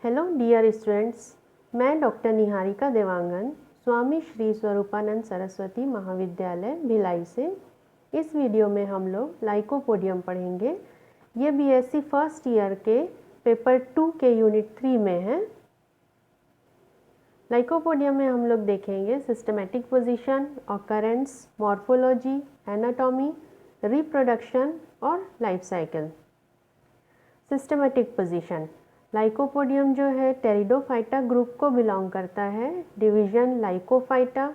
Hello dear students, मैं doctor Niharika Dewangan स्वामी श्री स्वरूपानंद सरस्वती महाविद्यालय भिलाई से। इस वीडियो में हम लोग लाइकोपोडियम पढ़ेंगे। ये बीएससी फर्स्ट ईयर के पेपर 2 के यूनिट 3 में है। लाइकोपोडियम में हम लोग देखेंगे systematic position, occurrence, morphology, anatomy, reproduction और life cycle. Systematic position, lycopodium जो है टेरिडोफाइटा ग्रुप को बिलोंग करता है। डिवीजन लाइकोफाइटा,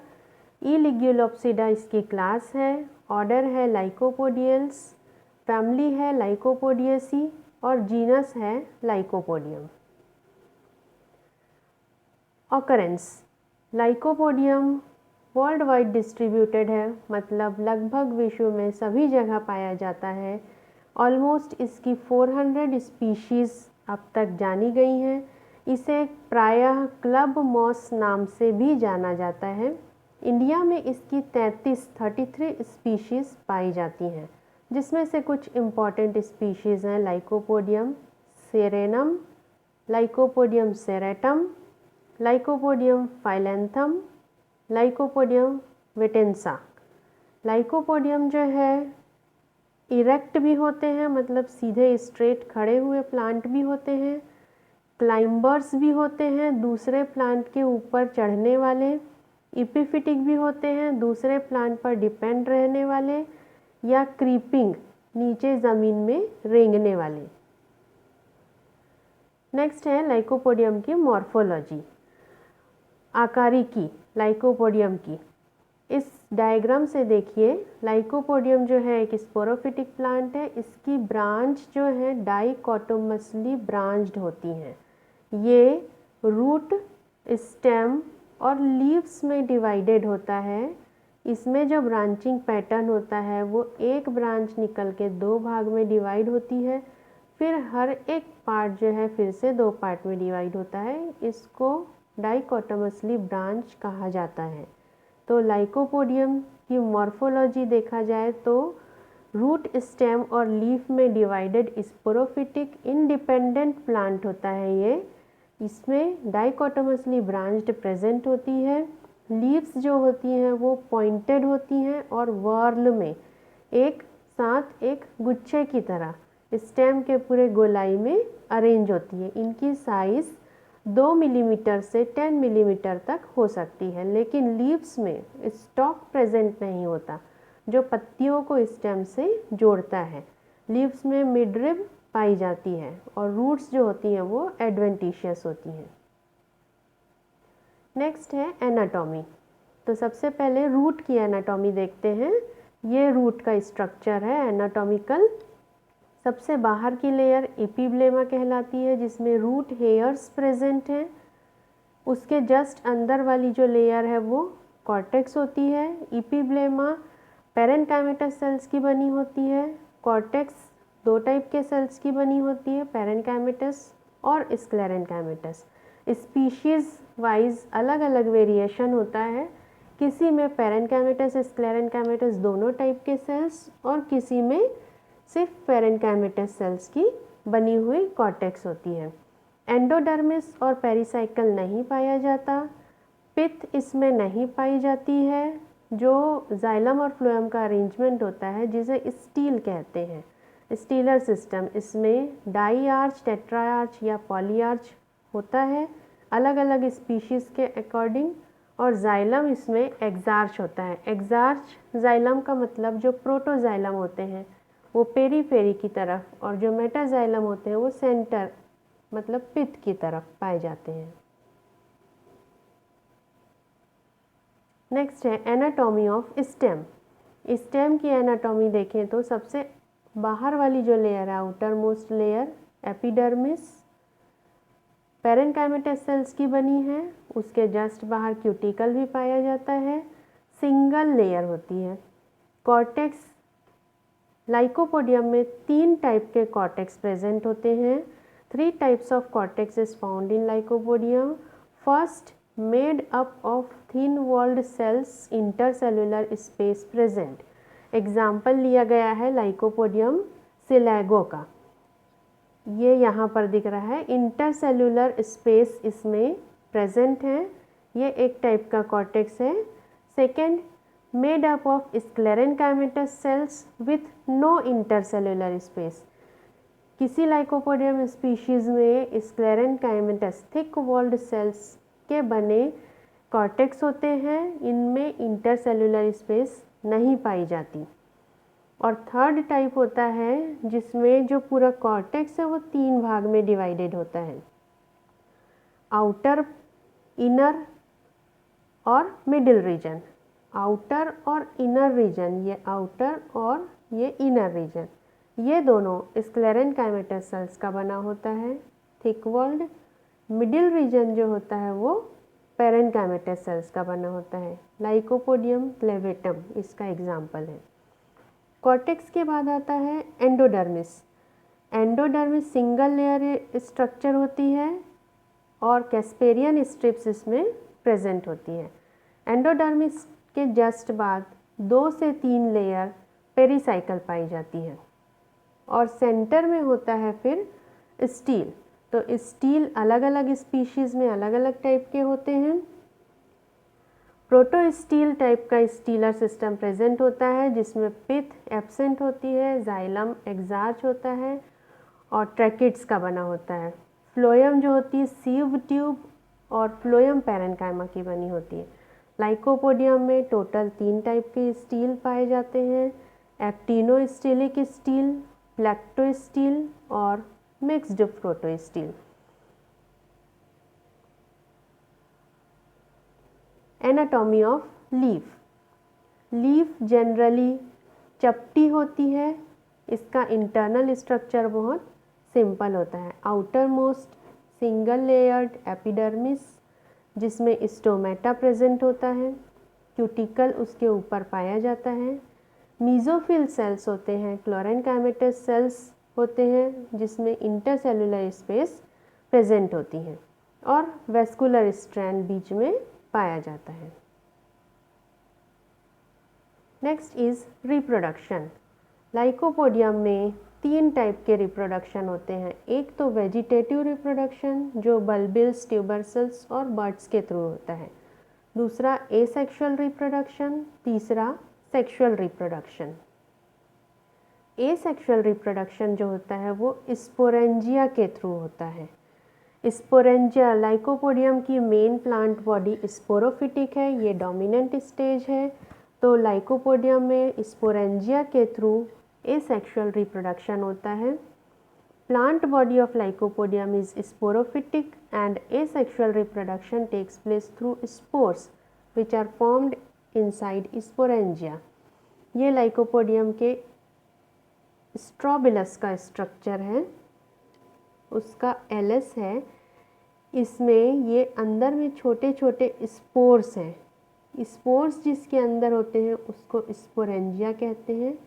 इलिग्युलोप्सिडा इसकी क्लास है। ऑर्डर है लाइकोपोडियल्स, फैमिली है लाइकोपोडियसी और जीनस है lycopodium. Occurrence, lycopodium world wide distributed है, मतलब लगभग विश्व में सभी जगह पाया जाता है। ऑलमोस्ट इसकी 400 स्पीशीज़ अब तक जानी गई हैं। इसे प्रायः क्लब मॉस नाम से भी जाना जाता है। इंडिया में इसकी 33 स्पीशीज़ पाई जाती हैं, जिसमें से कुछ इम्पॉर्टेंट स्पीशीज़ हैं lycopodium cernuum, lycopodium serratum, lycopodium phyllanthum, lycopodium विटेंसा। लाइकोपोडियम जो है इरेक्ट भी होते हैं, मतलब सीधे स्ट्रेट खड़े हुए प्लांट भी होते हैं। क्लाइंबर्स भी होते हैं, दूसरे प्लांट के ऊपर चढ़ने वाले। इपिफिटिक भी होते हैं, दूसरे प्लांट पर डिपेंड रहने वाले, या क्रीपिंग, नीचे ज़मीन में रेंगने वाले। नेक्स्ट है लाइकोपोडियम की मॉर्फोलॉजी, आकारिकी लाइकोपोडियम की। इस डायग्राम से देखिए, लाइकोपोडियम जो है एक स्पोरोफिटिक प्लांट है। इसकी ब्रांच जो है डाइकोटोमसली ब्रांच्ड होती हैं। ये रूट, स्टेम और लीव्स में डिवाइडेड होता है। इसमें जो ब्रांचिंग पैटर्न होता है वो एक ब्रांच निकल के 2 भाग में डिवाइड होती है, फिर हर एक पार्ट जो है फिर से 2 पार्ट में डिवाइड होता है। इसको डाइकोटोमसली ब्रांच कहा जाता है। तो लाइकोपोडियम की मॉर्फोलॉजी देखा जाए तो रूट, स्टेम और लीफ में डिवाइडेड स्पोरोफिटिक इंडिपेंडेंट प्लांट होता है ये। इसमें डाइकोटोमसली ब्रांच्ड प्रेजेंट होती है। लीव्स जो होती हैं वो पॉइंटेड होती हैं और वर्ल में एक साथ एक गुच्छे की तरह स्टेम के पूरे गोलाई में अरेंज होती है। इनकी साइज़ 2 मिलीमीटर से 10 मिलीमीटर तक हो सकती है, लेकिन लीव्स में स्टॉक प्रेजेंट नहीं होता जो पत्तियों को स्टेम से जोड़ता है। लीव्स में मिडरिब पाई जाती है और रूट्स जो होती हैं वो एडवेंटिशियस होती हैं। नेक्स्ट है एनाटॉमी। तो सबसे पहले रूट की एनाटॉमी देखते हैं। ये रूट का स्ट्रक्चर है एनाटॉमिकल। सबसे बाहर की लेयर एपिब्लेमा कहलाती है, जिसमें रूट हेयर्स प्रेजेंट हैं। उसके जस्ट अंदर वाली जो लेयर है वो कॉर्टेक्स होती है। एपिब्लेमा पेरेन्काइमेटस सेल्स की बनी होती है। कॉर्टेक्स 2 टाइप के सेल्स की बनी होती है, पेरेन्काइमेटस और स्क्लेरेन्काइमेटस। स्पीशीज़ वाइज अलग अलग वेरिएशन होता है। किसी में पेरेन्काइमेटस स्क्लेरेन्काइमेटस दोनों टाइप के सेल्स और किसी में सिर्फ पेरेन्काइमेटस सेल्स की बनी हुई कॉर्टेक्स होती है। एंडोडर्मिस और पेरिसाइकल नहीं पाया जाता। पित्त इसमें नहीं पाई जाती है। जो जाइलम और फ्लोएम का अरेंजमेंट होता है, जिसे स्टील कहते हैं, स्टीलर सिस्टम, इसमें डाई आर्च, टेट्रा आर्च या पॉली आर्च होता है अलग अलग स्पीशीज़ के अकॉर्डिंग। और जाइलम इसमें एक्सार्च होता है। एक्सार्च जाइलम का मतलब जो प्रोटोजाइलम होते हैं वो पेरीफेरी की तरफ, और जो मेटाजाइलम होते हैं वो सेंटर मतलब पित्त की तरफ पाए जाते हैं। नेक्स्ट है एनाटॉमी ऑफ स्टेम। स्टेम की एनाटॉमी देखें तो सबसे बाहर वाली जो लेयर है, outermost layer epidermis, parenchymatous cells की बनी है। उसके जस्ट बाहर क्यूटिकल भी पाया जाता है। सिंगल लेयर होती है। कॉर्टेक्स, लाइकोपोडियम में 3 टाइप के कॉर्टेक्स प्रेजेंट होते हैं। 3 types of cortex is found in lycopodium. First, made up of thin walled cells, intercellular space present. Example लिया गया है लाइकोपोडियम सिलेगो का। ये यहाँ पर दिख रहा है, इंटरसेल्यूलर स्पेस इसमें प्रेजेंट है। ये एक टाइप का कॉर्टेक्स है। Second, made up of sclerenchymatous cells with no intercellular space. किसी लाइकोपोडियम स्पीशीज़ में स्क्लेरेनकाइमेटस थिक वॉल्ड सेल्स के बने कॉर्टेक्स होते हैं, इनमें इंटरसेल्यूलर स्पेस नहीं पाई जाती। और थर्ड टाइप होता है जिसमें जो पूरा कॉर्टेक्स है वो 3 भाग में डिवाइडेड होता है, आउटर, इनर और मिडिल रीजन। आउटर और इनर रीजन, ये आउटर और ये इनर रीजन, ये दोनों स्क्लेरेनकाइमेटस सेल्स का बना होता है, थिक वॉल्ड। मिडिल रीजन जो होता है वो पेरेनकाइमेटस सेल्स का बना होता है। लाइकोपोडियम क्लेवेटम इसका एग्जाम्पल है। कॉर्टेक्स के बाद आता है endodermis. Endodermis single layer structure होती है और कैस्पेरियन स्ट्रिप्स इसमें प्रेजेंट होती है। एंडोडर्मिस के जस्ट बाद 2 से 3 लेयर पेरिसाइकल पाई जाती है और सेंटर में होता है फिर स्टील। तो स्टील अलग अलग स्पीशीज़ में अलग अलग टाइप के होते हैं। प्रोटोस्टील टाइप का स्टीलर सिस्टम प्रेजेंट होता है जिसमें पिथ एब्सेंट होती है, जाइलम एक्सार्च होता है और ट्रैकिड्स का बना होता है। फ्लोएम जो होती है सीव ट्यूब और फ्लोएम पैरेन्काइमा की बनी होती है। लाइकोपोडियम में टोटल 3 टाइप के स्टील पाए जाते हैं, एक्टिनोस्टीलिक स्टील, प्लेक्टोस्टील और mixed protostele. Anatomy of leaf. Leaf generally चपटी होती है, इसका इंटरनल स्ट्रक्चर बहुत सिंपल होता है। Outer most single layered epidermis जिसमें स्टोमेटा प्रेजेंट होता है, क्यूटिकल उसके ऊपर पाया जाता है। मीजोफिल सेल्स होते हैं, क्लोरेनकाइमेटस सेल्स होते हैं जिसमें इंटरसेल्यूलर स्पेस प्रेजेंट होती है और वेस्कुलर स्ट्रैंड बीच में पाया जाता है। Next is reproduction. लाइकोपोडियम में 3 टाइप के रिप्रोडक्शन होते हैं। एक तो वेजिटेटिव रिप्रोडक्शन जो बल्बिल्स, ट्यूबरसल्स और बर्ड्स के थ्रू होता है। दूसरा एसेक्सुअल रिप्रोडक्शन, तीसरा सेक्सुअल रिप्रोडक्शन। एसेक्सुअल रिप्रोडक्शन जो होता है वो स्पोरेंजिया के थ्रू होता है। स्पोरेंजिया लाइकोपोडियम की मेन प्लांट बॉडी स्पोरोफिटिक है, ये डोमिनेंट स्टेज है। तो लाइकोपोडियम में स्पोरेंजिया के थ्रू एसेक्सुअल रिप्रोडक्शन होता है। Plant body of lycopodium is sporophytic and asexual reproduction takes place through spores which are formed inside sporangia. ये लाइकोपोडियम के स्ट्रोबिलस का स्ट्रक्चर है, उसका एलएस है। इसमें ये अंदर में छोटे छोटे स्पोर्स हैं। स्पोर्स जिसके अंदर होते हैं उसको स्पोरेंजिया कहते हैं।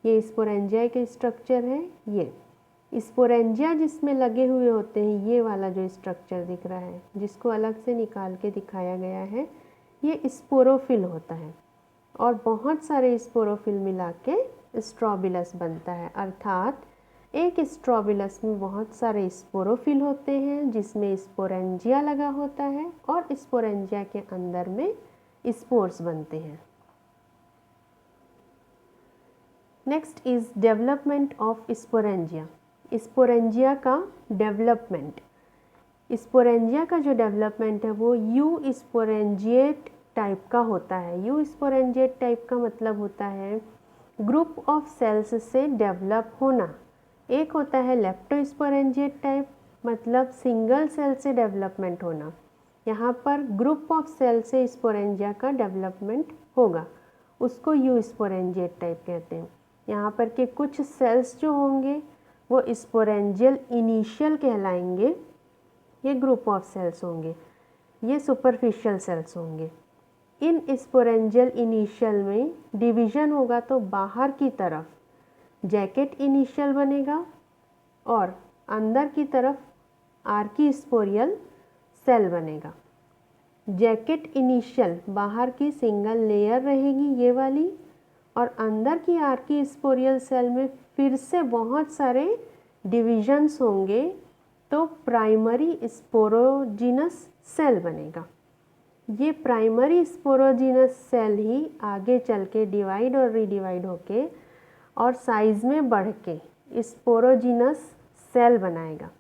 ये स्पोरेंजिया के स्ट्रक्चर है। ये स्पोरेंजिया जिसमें लगे हुए होते हैं, ये वाला जो स्ट्रक्चर दिख रहा है जिसको अलग से निकाल के दिखाया गया है, ये स्पोरोफिल होता है और बहुत सारे स्पोरोफिल मिला के स्ट्रोबिलस बनता है। अर्थात एक स्ट्रोबिलस में बहुत सारे स्पोरोफिल होते हैं जिसमें स्पोरेंजिया लगा होता है और स्पोरेंजिया के अंदर में स्पोर्स बनते हैं। Next is development of sporangia. Sporangia का डेवलपमेंट। स्पोरेंजिया का जो डेवलपमेंट है वो यू स्पोरेंजिएट टाइप का होता है। यू स्पोरेंजिएट टाइप का मतलब होता है ग्रुप ऑफ सेल्स से डेवलप होना। एक होता है लेप्टोस्पोरेंजिएट टाइप, मतलब सिंगल सेल से डेवलपमेंट होना। यहाँ पर ग्रुप ऑफ सेल से स्पोरेंजिया का डेवलपमेंट होगा, उसको यू स्पोरेंजिएट टाइप कहते हैं। यहाँ पर के कुछ सेल्स जो होंगे वो स्पोरेंजियल इनिशियल कहलाएंगे, ये ग्रुप ऑफ सेल्स होंगे, ये सुपरफिशियल सेल्स होंगे। इन स्पोरेंजियल इनिशियल में डिवीजन होगा तो बाहर की तरफ जैकेट इनिशियल बनेगा और अंदर की तरफ आर्कीस्पोरियल सेल बनेगा। जैकेट इनिशियल बाहर की सिंगल लेयर रहेगी ये वाली, और अंदर की आर्कीस्पोरियल सेल में फिर से बहुत सारे डिविजन्स होंगे तो प्राइमरी स्पोरोजिनस सेल बनेगा। ये प्राइमरी स्पोरोजिनस सेल ही आगे चल के डिवाइड और रीडिवाइड होके और साइज में बढ़ के स्पोरोजिनस सेल बनाएगा।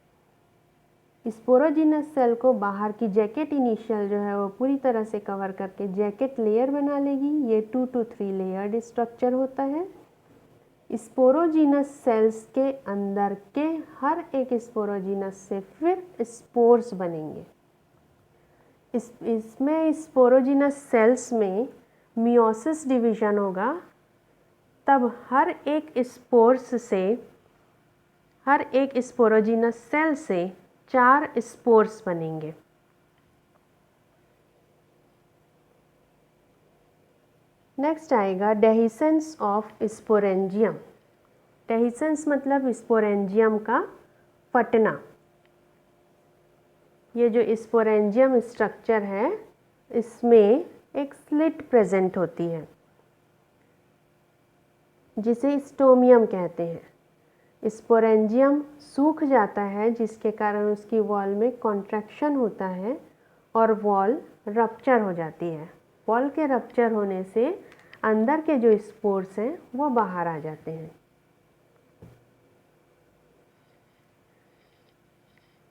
स्पोरोजिनस सेल को बाहर की जैकेट इनिशियल जो है वो पूरी तरह से कवर करके जैकेट लेयर बना लेगी। ये 2 to 3 लेयर्ड स्ट्रक्चर होता है। स्पोरोजिनस सेल्स के अंदर के हर एक स्पोरोजिनस से फिर स्पोर्स बनेंगे। इसमें स्पोरोजिनस सेल्स में मियोसिस डिवीजन होगा, तब हर एक स्पोरोजिनस सेल से 4 स्पोर्स बनेंगे। नेक्स्ट आएगा डेहिसेंस ऑफ स्पोरेंजियम। डेहिसेंस मतलब स्पोरेंजियम का फटना। ये जो स्पोरेंजियम स्ट्रक्चर है इसमें एक स्लिट प्रेजेंट होती है जिसे स्टोमियम कहते हैं। स्पोरेंजियम सूख जाता है जिसके कारण उसकी वॉल में कॉन्ट्रैक्शन होता है और वॉल रप्चर हो जाती है। वॉल के रप्चर होने से अंदर के जो स्पोर्स हैं वो बाहर आ जाते हैं।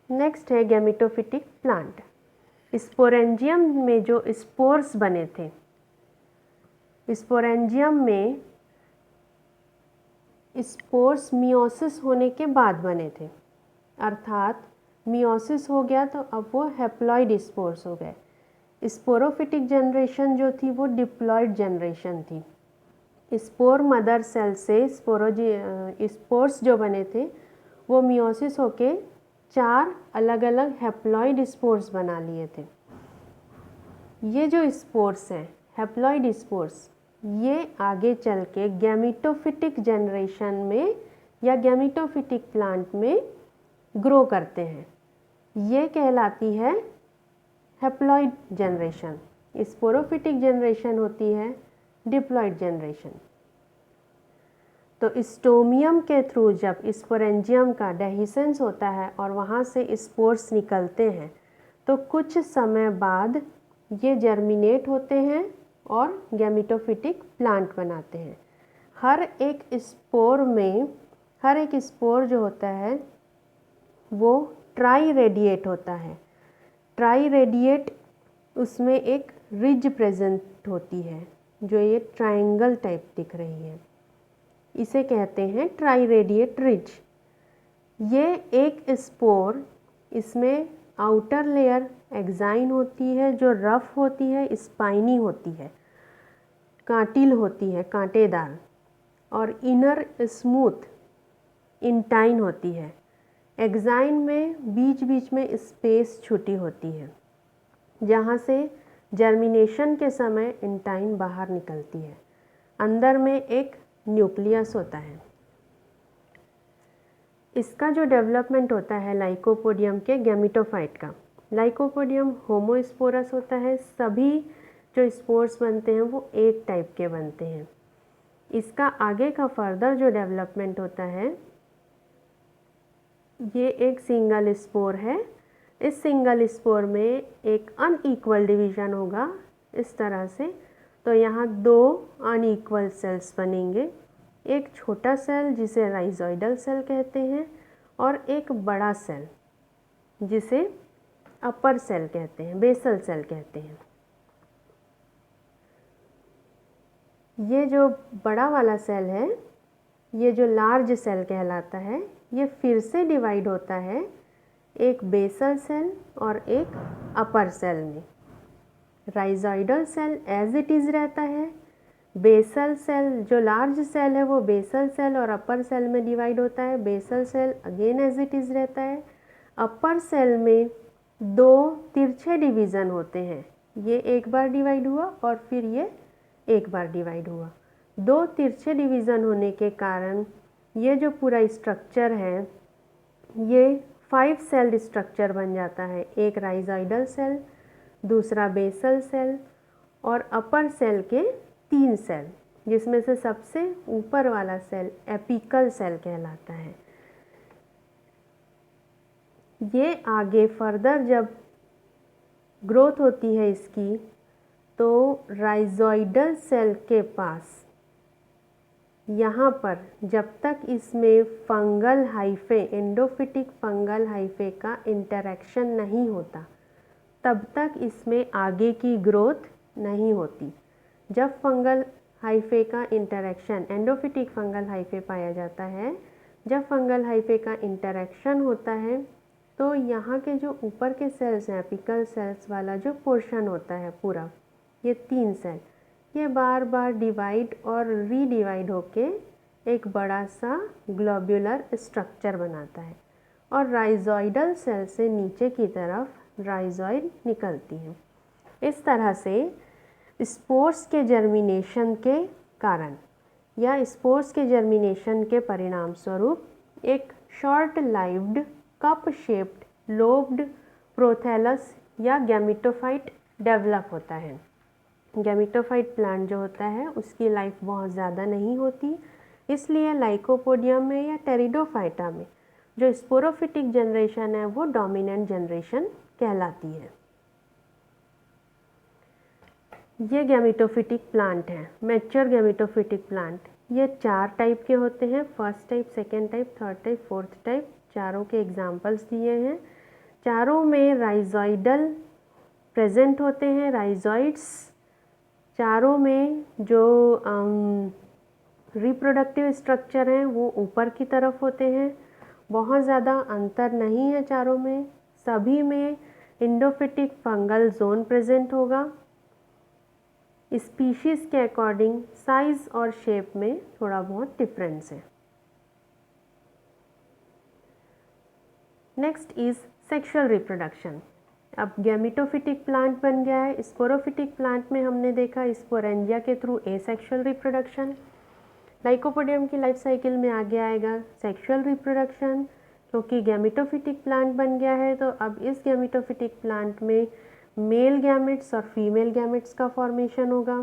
नेक्स्ट है गैमेटोफिटिक प्लांट। स्पोरेंजियम में जो स्पोर्स बने थे, स्पोरेंजियम में स्पोर्स मियोसिस होने के बाद बने थे, अर्थात मियोसिस हो गया तो अब वो हैप्लॉइड स्पोर्स हो गए। स्पोरोफिटिक जनरेशन जो थी वो डिप्लॉइड जनरेशन थी। स्पोर मदर सेल से स्पोर्स जो बने थे वो मियोसिस होके 4 अलग अलग हैप्लॉइड स्पोर्स बना लिए थे। ये जो स्पोर्स हैं हैप्लॉइड स्पोर्स, ये आगे चल के गैमेटोफिटिक जनरेशन में या गैमेटोफिटिक प्लांट में ग्रो करते हैं। ये कहलाती है हैप्लॉइड जनरेशन। स्पोरोफिटिक जनरेशन होती है डिप्लॉइड जनरेशन। तो स्टोमियम के थ्रू जब स्पोरेंजियम का डेहिसेंस होता है और वहाँ से स्पोर्स निकलते हैं तो कुछ समय बाद ये जर्मिनेट होते हैं और गैमेटोफिटिक प्लांट बनाते हैं। हर एक स्पोर जो होता है वो ट्राई रेडिएट होता है। ट्राई रेडिएट उसमें एक रिज प्रेजेंट होती है जो ये ट्रायंगल टाइप दिख रही है, इसे कहते हैं ट्राई रेडिएट रिज। ये एक स्पोर, इसमें आउटर लेयर एक्साइन होती है जो रफ होती है, स्पाइनी होती है, कांटिल होती है, कांटेदार, और इनर स्मूथ इंटाइन होती है। एक्साइन में बीच बीच में स्पेस छुटी होती है जहाँ से जर्मिनेशन के समय इंटाइन बाहर निकलती है। अंदर में एक न्यूक्लियस होता है। इसका जो डेवलपमेंट होता है लाइकोपोडियम के गैमेटोफाइट का, लाइकोपोडियम होमोस्पोरस होता है। सभी जो स्पोर्स बनते हैं वो एक टाइप के बनते हैं। इसका आगे का फर्दर जो डेवलपमेंट होता है, ये एक सिंगल स्पोर है। इस सिंगल स्पोर में एक अनइक्वल डिवीजन होगा इस तरह से। तो यहाँ 2 अनइक्वल सेल्स बनेंगे, एक छोटा सेल जिसे राइजोइडल सेल कहते हैं और एक बड़ा सेल जिसे अपर सेल कहते हैं, बेसल सेल कहते हैं। ये जो बड़ा वाला सेल है, ये जो लार्ज सेल कहलाता है, ये फिर से डिवाइड होता है एक बेसल सेल और एक अपर सेल में। राइजोइडल सेल एज इट इज़ रहता है। बेसल सेल जो लार्ज सेल है वो बेसल सेल और अपर सेल में डिवाइड होता है। Basal cell again as it is रहता है। अपर सेल में 2 तिरछे डिवीज़न होते हैं, ये एक बार डिवाइड हुआ और फिर ये एक बार डिवाइड हुआ। 2 तिरछे डिवीज़न होने के कारण ये जो पूरा स्ट्रक्चर है ये 5 सेल्ड स्ट्रक्चर बन जाता है। एक राइजोइडल सेल, दूसरा बेसल सेल और अपर सेल के 3 सेल, जिसमें से सबसे ऊपर वाला सेल एपिकल सेल कहलाता है। ये आगे फर्दर जब ग्रोथ होती है इसकी, तो राइजोइडल सेल के पास यहाँ पर जब तक इसमें फंगल हाइफे, एंडोफिटिक फंगल हाइफे का इंटरेक्शन नहीं होता, तब तक इसमें आगे की ग्रोथ नहीं होती। जब फंगल हाइफे का इंटरेक्शन, एंडोफिटिक फंगल हाइफे पाया जाता है, जब फंगल हाइफे का इंटरेक्शन होता है, तो यहाँ के जो ऊपर के सेल्स हैं, एपिकल सेल्स वाला जो पोर्शन होता है पूरा, ये 3 सेल, ये बार बार डिवाइड और रीडिवाइड होके एक बड़ा सा ग्लोब्यूलर स्ट्रक्चर बनाता है और राइजोइडल सेल से नीचे की तरफ राइजोइड निकलती है। इस तरह से स्पोर्स के जर्मिनेशन के कारण या स्पोर्स के जर्मिनेशन के परिणाम स्वरूप एक short lived cup shaped lobed prothallus या गैमेटोफाइट डेवलप होता है। गैमेटोफाइट प्लांट जो होता है उसकी लाइफ बहुत ज़्यादा नहीं होती, इसलिए लाइकोपोडियम में या टेरिडोफाइटा में जो स्पोरोफिटिक जनरेशन है वो डोमिनेंट जनरेशन कहलाती है। ये गैमेटोफिटिक प्लांट है, मैच्योर गैमेटोफिटिक प्लांट। ये 4 टाइप के होते हैं, first type, second type, third type, fourth type. चारों के एग्जाम्पल्स दिए हैं। चारों में राइजोइडल प्रेजेंट होते हैं, राइजोइड्स। चारों में जो रिप्रोडक्टिव स्ट्रक्चर हैं वो ऊपर की तरफ होते हैं। बहुत ज़्यादा अंतर नहीं है चारों में, सभी में एंडोफिटिक फंगल जोन प्रेजेंट होगा। स्पीशीज़ के अकॉर्डिंग साइज और शेप में थोड़ा बहुत डिफरेंस है। Next is sexual reproduction. अब गैमेटोफिटिक प्लांट बन गया है। स्पोरोफिटिक प्लांट में हमने देखा स्पोरेंजिया के थ्रू एसेक्सुअल रिप्रोडक्शन। लाइकोपोडियम की लाइफ साइकिल में आगे आएगा सेक्सुअल रिप्रोडक्शन, क्योंकि गैमेटोफिटिक प्लांट बन गया है तो अब इस गैमेटोफिटिक प्लांट में मेल गैमेट्स और फीमेल गैमेट्स का फॉर्मेशन होगा।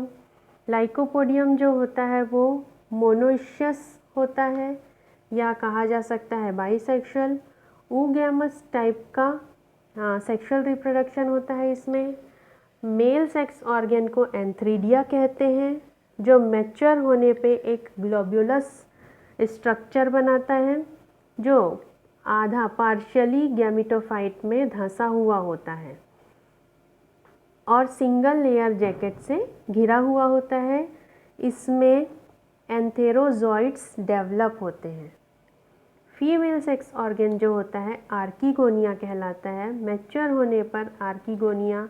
लाइकोपोडियम जो होता है वो मोनोइशियस होता है या कहा जा सकता है बाइसेक्सुअल। ऊगैमस टाइप का सेक्सुअल रिप्रोडक्शन होता है। इसमें मेल सेक्स ऑर्गन को एंथ्रीडिया कहते हैं, जो मैच्योर होने पे एक ग्लोब्यूलस स्ट्रक्चर बनाता है जो आधा पार्शियली गैमेटोफाइट में धंसा हुआ होता है और सिंगल लेयर जैकेट से घिरा हुआ होता है। इसमें एंथेरोजॉइड्स डेवलप होते हैं। फीमेल सेक्स ऑर्गन जो होता है आर्कीगोनिया कहलाता है। मैच्योर होने पर आर्कीगोनिया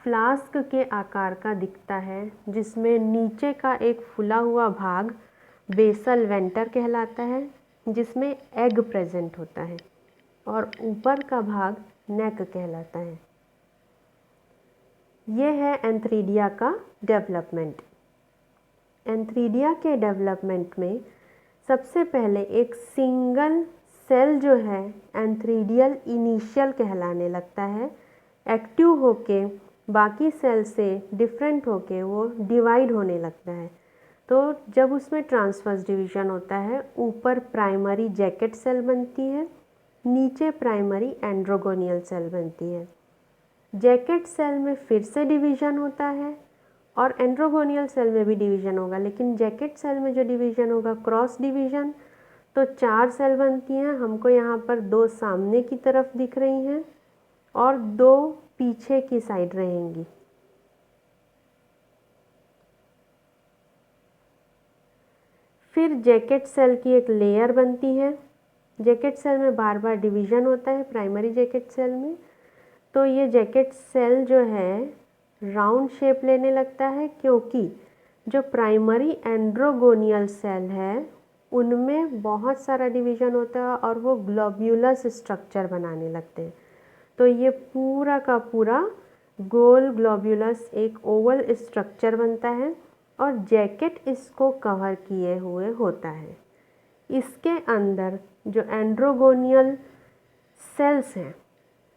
फ्लास्क के आकार का दिखता है, जिसमें नीचे का एक फुला हुआ भाग बेसल वेंटर कहलाता है, जिसमें एग प्रेजेंट होता है, और ऊपर का भाग नेक कहलाता है। ये है एंथ्रीडिया का डेवलपमेंट। एंथ्रीडिया के डेवलपमेंट में सबसे पहले एक सिंगल सेल जो है एंथ्रीडियल इनिशियल कहलाने लगता है। एक्टिव होके बाकी सेल से डिफरेंट होके वो डिवाइड होने लगता है। तो जब उसमें ट्रांसवर्स डिवीजन होता है, ऊपर प्राइमरी जैकेट सेल बनती है, नीचे प्राइमरी एंड्रोगोनियल सेल बनती है। जैकेट सेल में फिर से डिवीजन होता है और एंड्रोगोनियल सेल में भी डिवीजन होगा, लेकिन जैकेट सेल में जो डिवीजन होगा क्रॉस डिवीजन। तो 4 सेल बनती हैं। हमको यहाँ पर 2 सामने की तरफ दिख रही हैं और 2 पीछे की साइड रहेंगी। फिर जैकेट सेल की एक लेयर बनती है। जैकेट सेल में बार बार डिवीजन होता है प्राइमरी जैकेट सेल में। तो ये जैकेट सेल जो है राउंड शेप लेने लगता है, क्योंकि जो प्राइमरी एंड्रोगोनियल सेल है उनमें बहुत सारा डिवीजन होता है और वो ग्लोब्यूलस स्ट्रक्चर बनाने लगते हैं। तो ये पूरा का पूरा गोल ग्लोब्यूलस एक ओवल स्ट्रक्चर बनता है और जैकेट इसको कवर किए हुए होता है। इसके अंदर जो एंड्रोगोनियल सेल्स हैं,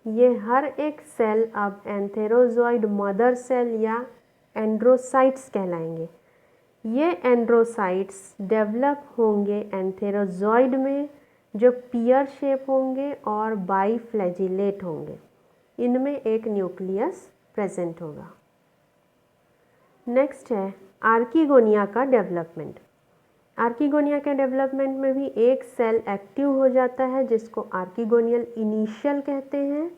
ये हर एक सेल अब एंथेरोजॉइड मदर सेल या एंड्रोसाइट्स कहलाएंगे। ये एंड्रोसाइट्स डेवलप होंगे एंथेरोजॉइड में, जो पियर शेप होंगे और बाईफ्लैजिलेट होंगे। इनमें एक न्यूक्लियस प्रेजेंट होगा। नेक्स्ट है आर्किगोनिया का डेवलपमेंट। आर्किगोनिया के डेवलपमेंट में भी एक सेल एक्टिव हो जाता है जिसको आर्किगोनियल इनिशियल कहते हैं।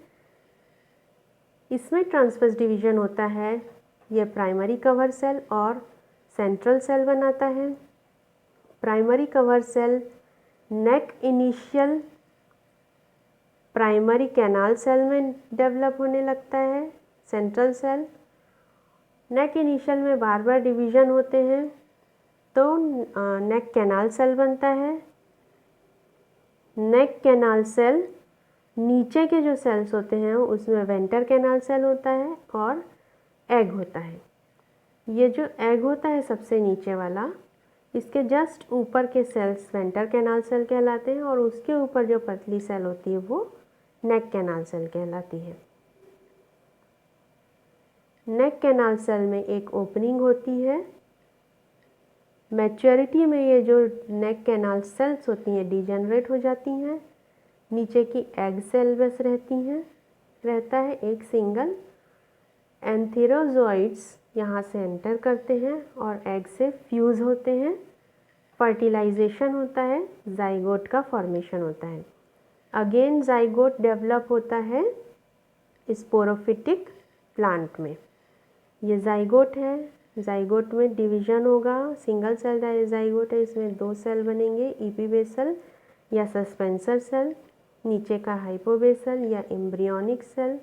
इसमें ट्रांसवर्स डिवीजन होता है। यह प्राइमरी कवर सेल और सेंट्रल सेल बनाता है। प्राइमरी कवर सेल नेक इनिशियल प्राइमरी कैनाल सेल में डेवलप होने लगता है। सेंट्रल सेल नेक इनिशियल में बार बार डिवीजन होते हैं तो नेक कैनाल सेल बनता है। नेक कैनाल सेल नीचे के जो सेल्स होते हैं उसमें वेंटर कैनाल सेल होता है और एग होता है। ये जो एग होता है सबसे नीचे वाला, इसके जस्ट ऊपर के सेल्स वेंटर कैनाल सेल कहलाते हैं और उसके ऊपर जो पतली सेल होती है वो नेक कैनाल सेल कहलाती है। नेक कैनाल सेल में एक ओपनिंग होती है। मैच्योरिटी में ये जो नेक कैनाल सेल्स होती हैं डिजेनरेट हो जाती हैं। नीचे की एग सेल बस रहता है एक सिंगल। एंथेरोजोइड्स यहाँ से एंटर करते हैं और एग से फ्यूज़ होते हैं। फर्टिलाइजेशन होता है, जाइगोट का फॉर्मेशन होता है। अगेन जाइगोट डेवलप होता है स्पोरोफिटिक प्लांट में। ये जाइगोट है। जाइगोट में डिवीजन होगा। सिंगल सेल जाइगोट है, इसमें 2 सेल बनेंगे, इपीबेसल या सस्पेंसर सेल। नीचे का हाइपोबेसल या embryonic cell.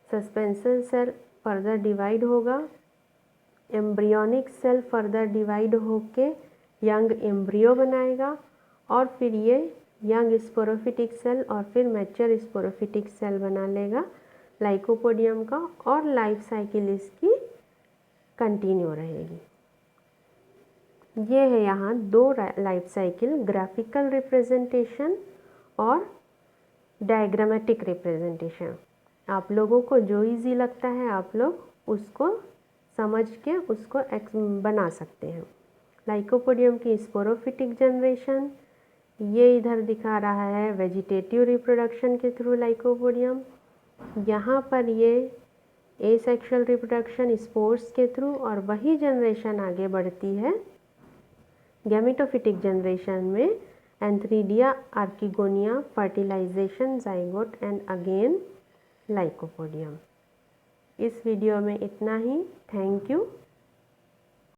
Suspensor cell further divide होगा। एम्ब्रियोनिक सेल फर्दर डिवाइड होके यंग एम्ब्रियो बनाएगा और फिर ये यंग स्पोरोफिटिक सेल और फिर मैच्योर स्पोरोफिटिक सेल बना लेगा लाइकोपोडियम का, और लाइफ साइकिल इसकी कंटिन्यू रहेगी। ये है यहाँ 2 लाइफ साइकिल, ग्राफिकल रिप्रेजेंटेशन और डायग्रामेटिक रिप्रेजेंटेशन। आप लोगों को जो इजी लगता है आप लोग उसको समझ के उसको बना सकते हैं। लाइकोपोडियम की स्पोरोफिटिक जनरेशन, ये इधर दिखा रहा है वेजिटेटिव रिप्रोडक्शन के थ्रू लाइकोपोडियम। यहाँ पर ये एसेक्सुअल रिप्रोडक्शन स्पोर्स के थ्रू, और वही जनरेशन आगे बढ़ती है गैमेटोफिटिक जनरेशन में antheridia, archegonia, fertilisation, zygote and again lycopodium. इस वीडियो में इतना ही। Thank you.